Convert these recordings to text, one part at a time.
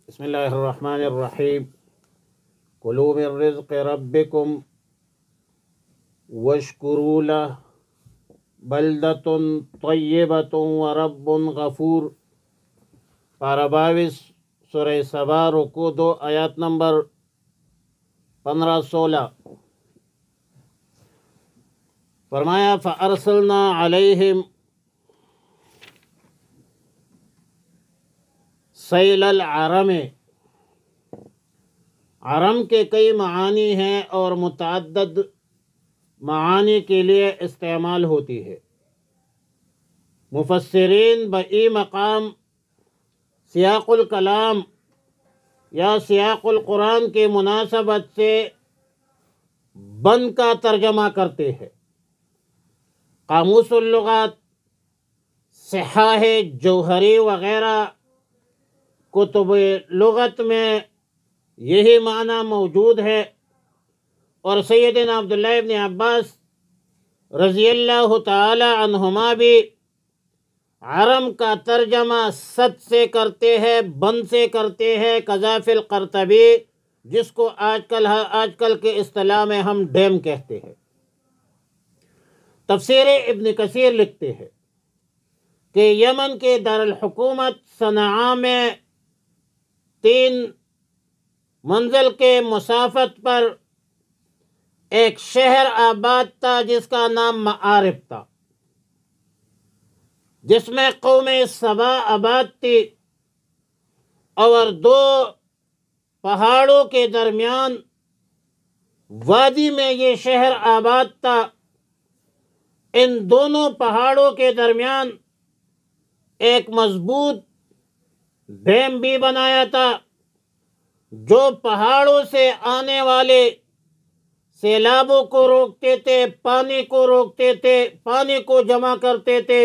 بسم اللہ الرحمن الرحیم کلوا من رزق ربکم واشکروا لہ بلدۃ طیبۃ ورب غفور۔ پارہ 22 سورہ سبا، رکوع 2، آیات نمبر 15-16۔ فرمایا فَأَرْسَلْنَا عَلَيْهِمْ سیل العرم۔ عرم کے کئی معانی ہیں اور متعدد معانی کے لیے استعمال ہوتی ہے۔ مفسرین بئی مقام سیاق الکلام یا سیاق القرآن کی مناسبت سے بن کا ترجمہ کرتے ہیں۔ قاموس اللغات، صحاح جوہری وغیرہ کتب لغت میں یہی معنی موجود ہے، اور سیدنا عبداللہ ابن عباس رضی اللہ تعالی عنہما بھی عرم کا ترجمہ سد سے کرتے ہیں، بن سے کرتے ہیں، قذافی القرطبی، جس کو آج کل کے اصطلاح میں ہم ڈیم کہتے ہیں۔ تفسیر ابن کثیر لکھتے ہیں کہ یمن کے دارالحکومت صنعاء میں 3 منزل کے مسافت پر ایک شہر آباد تھا جس کا نام معارب تھا، جس میں قوم سبا آباد تھی، اور 2 پہاڑوں کے درمیان وادی میں یہ شہر آباد تھا۔ ان دونوں پہاڑوں کے درمیان ایک مضبوط ڈیم بھی بنایا تھا، جو پہاڑوں سے آنے والے سیلابوں کو روکتے تھے، پانی کو روکتے تھے، پانی کو جمع کرتے تھے،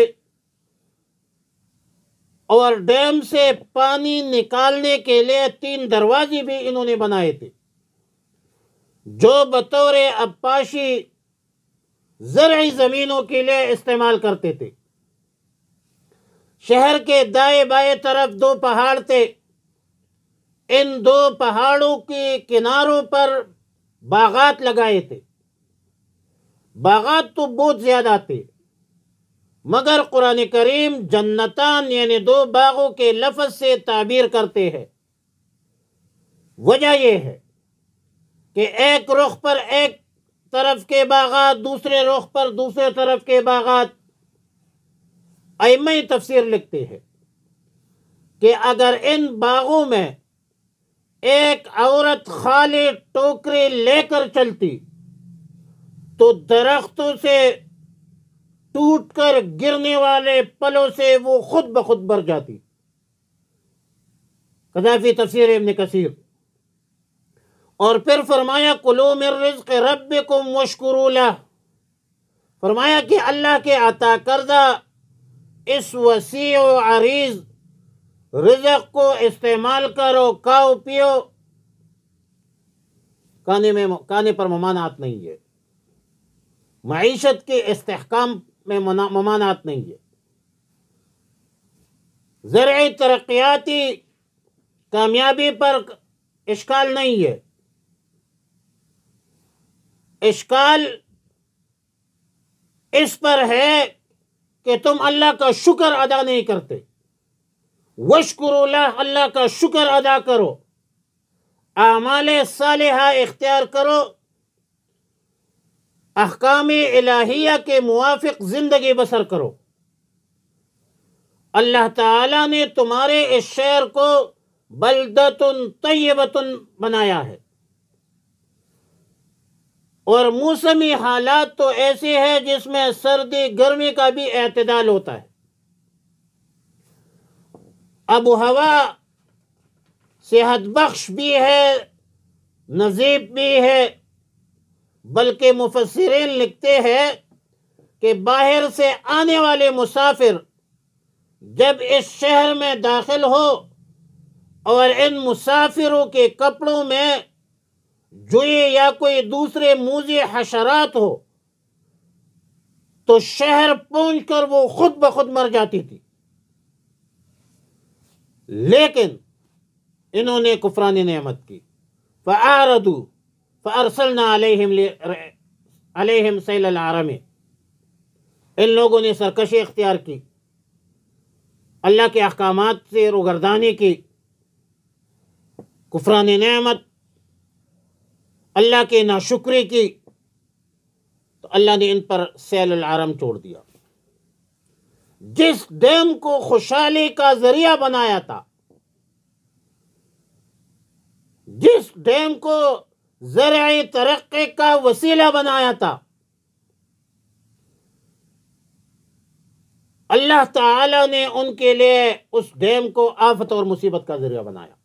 اور ڈیم سے پانی نکالنے کے لیے 3 دروازے بھی انہوں نے بنائے تھے، جو بطور آبپاشی زرعی زمینوں کے لیے استعمال کرتے تھے۔ شہر کے دائیں بائیں طرف 2 پہاڑ تھے۔ ان 2 پہاڑوں کے کناروں پر باغات لگائے تھے۔ باغات تو بہت زیادہ تھے، مگر قرآن کریم جنتان یعنی 2 باغوں کے لفظ سے تعبیر کرتے ہیں۔ وجہ یہ ہے کہ ایک رخ پر ایک طرف کے باغات، دوسرے رخ پر دوسرے طرف کے باغات۔ ائمہ تفسیر لکھتے ہیں کہ اگر ان باغوں میں ایک عورت خالی ٹوکری لے کر چلتی تو درختوں سے ٹوٹ کر گرنے والے پلوں سے وہ خود بخود بھر جاتی۔ قذافی تفسیر ابن کثیر۔ اور پھر فرمایا کلوا من رزق ربکم واشکروا لہ۔ فرمایا کہ اللہ کے عطا کردہ اس وسیع و عریض رزق کو استعمال کرو، کھاؤ پیو۔ کھانے پر ممانعت نہیں ہے، معیشت کے استحکام میں ممانعت نہیں ہے، زرعی ترقیاتی کامیابی پر اشکال نہیں ہے۔ اشکال اس پر ہے کہ تم اللہ کا شکر ادا نہیں کرتے۔ واشکروا لہ، اللہ کا شکر ادا کرو، اعمال صالحہ اختیار کرو، احکام الہیہ کے موافق زندگی بسر کرو۔ اللہ تعالیٰ نے تمہارے اس شہر کو بلدۃ طیبۃ بنایا ہے، اور موسمی حالات تو ایسے ہیں جس میں سردی گرمی کا بھی اعتدال ہوتا ہے۔ آب و ہوا صحت بخش بھی ہے، نظیف بھی ہے، بلکہ مفسرین لکھتے ہیں کہ باہر سے آنے والے مسافر جب اس شہر میں داخل ہو اور ان مسافروں کے کپڑوں میں جوئی یا کوئی دوسرے موذی حشرات ہو تو شہر پہنچ کر وہ خود بخود مر جاتی تھی۔ لیکن انہوں نے کفران نعمت کی. فَأَعْرَضُوا فَأَرْسَلْنَا عَلَيْهِمْ سَيْلَ الْعَرَمِ. ان لوگوں نے سرکشی اختیار کی، اللہ کے احکامات سے روگردانی کی، کفران نعمت، اللہ کے ناشکری کی، تو اللہ نے ان پر سیل العرم چھوڑ دیا. جس ڈیم کو خوشحالی کا ذریعہ بنایا تھا، جس ڈیم کو زرعی ترقی کا وسیلہ بنایا تھا، اللہ تعالی نے ان کے لیے اس ڈیم کو آفت اور مصیبت کا ذریعہ بنایا.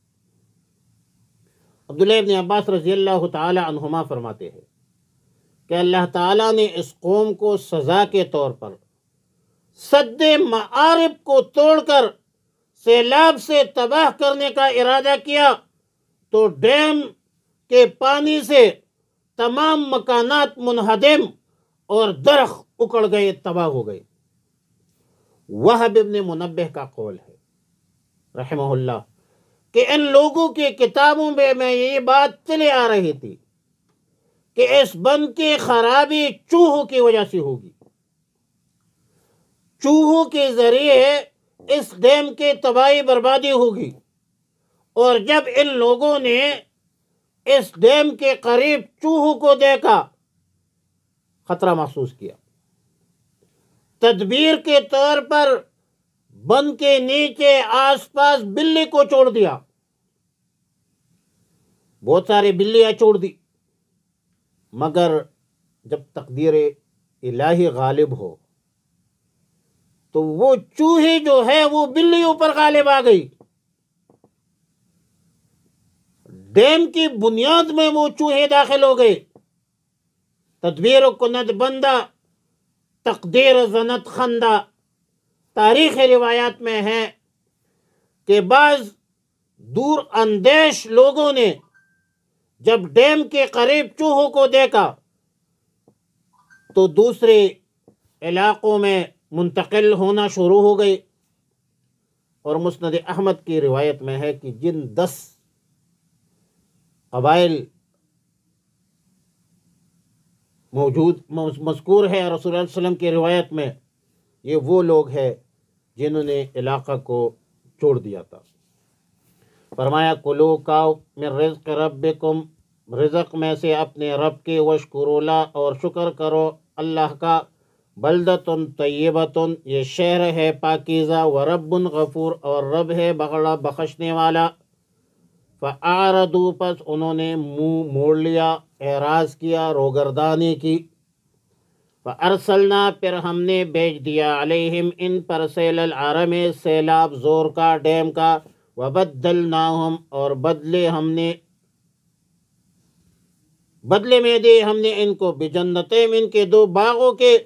عبداللہ ابن عباس رضی اللہ تعالی عنہما فرماتے ہیں کہ اللہ تعالیٰ نے اس قوم کو سزا کے طور پر سد معارب کو توڑ کر سیلاب سے تباہ کرنے کا ارادہ کیا تو ڈیم کے پانی سے تمام مکانات منہدم اور درخت اکڑ گئے، تباہ ہو گئے. وہب ابن منبہ کا قول ہے رحمہ اللہ کہ ان لوگوں کی کتابوں میں یہ بات چلے آ رہی تھی کہ اس بند کی خرابی چوہوں کی وجہ سے ہوگی، چوہوں کے ذریعے اس ڈیم کی تباہی بربادی ہوگی. اور جب ان لوگوں نے اس ڈیم کے قریب چوہوں کو دیکھا، خطرہ محسوس کیا، تدبیر کے طور پر بند کے نیچے آس پاس بلی کو چھوڑ دیا، بہت سارے بلیاں چھوڑ دی. مگر جب تقدیر الہی غالب ہو تو وہ چوہے جو ہے وہ بلیوں پر غالب آ گئی. ڈیم کی بنیاد میں وہ چوہے داخل ہو گئے. تدبیر کند بندہ تقدیر زنت خندہ. تاریخ روایات میں ہے کہ بعض دور اندیش لوگوں نے جب ڈیم کے قریب چوہوں کو دیکھا تو دوسرے علاقوں میں منتقل ہونا شروع ہو گئے. اور مسند احمد کی روایت میں ہے کہ جن 10 قبائل مذکور ہے رسول اللہ علیہ وسلم کی روایت میں، یہ وہ لوگ ہیں جنہوں نے علاقہ کو چھوڑ دیا تھا. فرمایا کلو کاؤ من رزق ربکم، رزق میں سے اپنے رب کے، وشکروا لہ اور شکر کرو اللہ کا. بلدۃ طیبۃ، یہ شہر ہے پاکیزہ، ورب غفور اور رب ہے بڑا بخشنے والا. فاعرضوا، پس انہوں نے منہ موڑ لیا، اعراض کیا، روگردانی کی. فارسلنا، پھر ہم نے بھیج دیا، علیہم ان پر، سیل العرم، سیلاب زور کا، ڈیم کا. وبدلناہم، اور بدلے میں دے ہم نے ان کو، بجنتین، ان کے 2 باغوں کے،